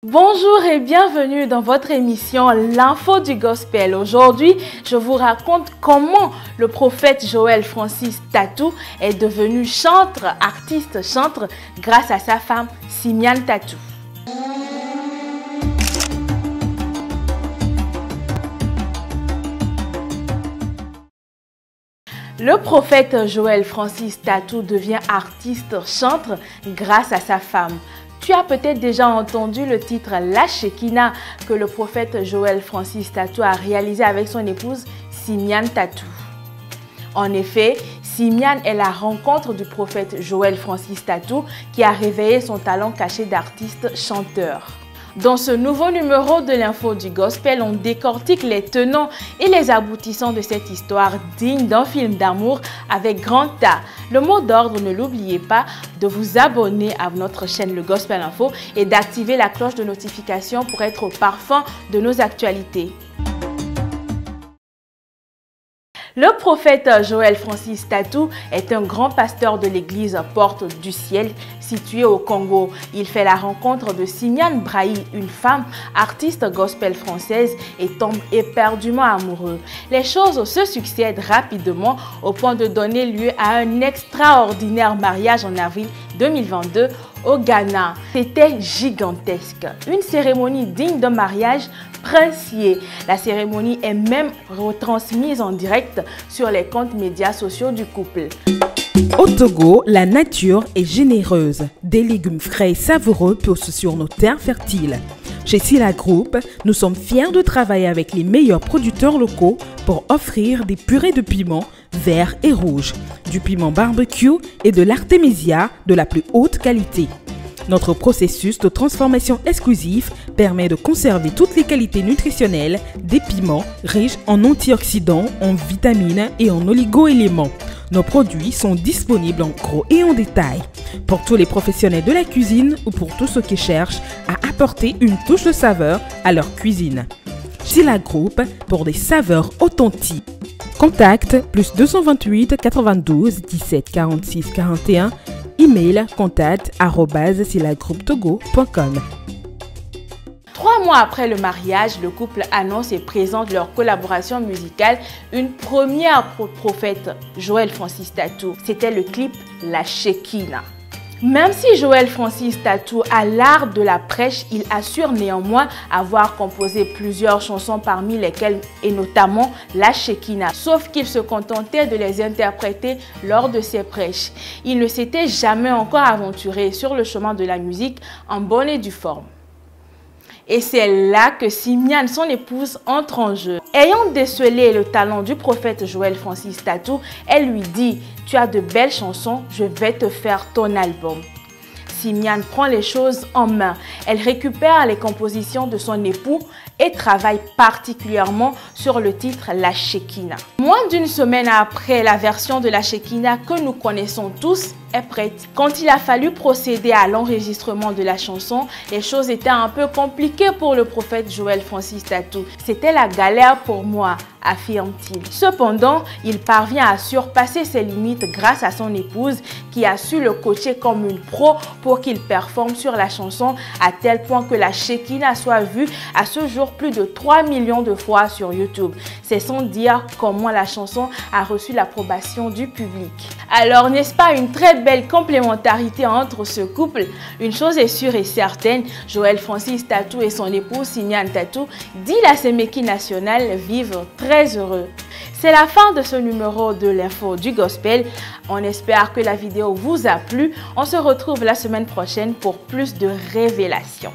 Bonjour et bienvenue dans votre émission L'info du gospel. Aujourd'hui, je vous raconte comment le prophète Joël Francis Tatou est devenu artiste chantre grâce à sa femme Simiane Tatou. Le prophète Joël Francis Tatou devient artiste chantre grâce à sa femme. Tu as peut-être déjà entendu le titre La Shekinah que le prophète Joël Francis Tatou a réalisé avec son épouse Simiane Tatou. En effet, Simiane est la rencontre du prophète Joël Francis Tatou qui a réveillé son talent caché d'artiste chanteur. Dans ce nouveau numéro de l'info du gospel, on décortique les tenants et les aboutissants de cette histoire digne d'un film d'amour avec grand A. Le mot d'ordre, ne l'oubliez pas de vous abonner à notre chaîne Le Gospel Info et d'activer la cloche de notification pour être au parfum de nos actualités. Le prophète Joël Francis Tatou est un grand pasteur de l'église Porte du Ciel située au Congo. Il fait la rencontre de Simiane Brahi, une femme artiste gospel française, et tombe éperdument amoureux. Les choses se succèdent rapidement au point de donner lieu à un extraordinaire mariage en avril 2022 au Ghana. C'était gigantesque, une cérémonie digne d'un mariage princier. La cérémonie est même retransmise en direct sur les comptes médias sociaux du couple. Au Togo, la nature est généreuse. Des légumes frais et savoureux poussent sur nos terres fertiles. Chez Sila Group, nous sommes fiers de travailler avec les meilleurs producteurs locaux pour offrir des purées de piments verts et rouges, du piment barbecue et de l'artémisia de la plus haute qualité. Notre processus de transformation exclusif permet de conserver toutes les qualités nutritionnelles des piments riches en antioxydants, en vitamines et en oligo-éléments. Nos produits sont disponibles en gros et en détail pour tous les professionnels de la cuisine ou pour tous ceux qui cherchent à apporter une touche de saveur à leur cuisine. Sila Group pour des saveurs authentiques. Contact plus 228 92 17 46 41. Email contact@silagrouptogo.com. 3 mois après le mariage, le couple annonce et présente leur collaboration musicale, une première pour le prophète Joël Francis Tatou. C'était le clip La Shekinah. Même si Joël Francis Tatou a l'art de la prêche, il assure néanmoins avoir composé plusieurs chansons parmi lesquelles et notamment La Shekinah. Sauf qu'il se contentait de les interpréter lors de ses prêches. Il ne s'était jamais encore aventuré sur le chemin de la musique en bonne et due forme. Et c'est là que Simiane, son épouse, entre en jeu. Ayant décelé le talent du prophète Joël Francis Tatou, elle lui dit « Tu as de belles chansons, je vais te faire ton album ». Simiane prend les choses en main. Elle récupère les compositions de son époux et travaille particulièrement sur le titre La Shekinah. Moins d'une semaine après, la version de La Shekinah que nous connaissons tous est prête. Quand il a fallu procéder à l'enregistrement de la chanson, les choses étaient un peu compliquées pour le prophète Joël Francis Tatou. C'était la galère pour moi, affirme-t-il. Cependant, il parvient à surpasser ses limites grâce à son épouse qui a su le coacher comme une pro pour qu'il performe sur la chanson à tel point que La Shekinah soit vue à ce jour plus de 3 millions de fois sur YouTube. C'est sans dire comment la chanson a reçu l'approbation du public. Alors, n'est-ce pas une très belle complémentarité entre ce couple? Une chose est sûre et certaine, Joël Francis Tatou et son épouse Simiane Tatou, dit la Séméki nationale, vivent très heureux. C'est la fin de ce numéro de l'info du gospel. On espère que la vidéo vous a plu. On se retrouve la semaine prochaine pour plus de révélations.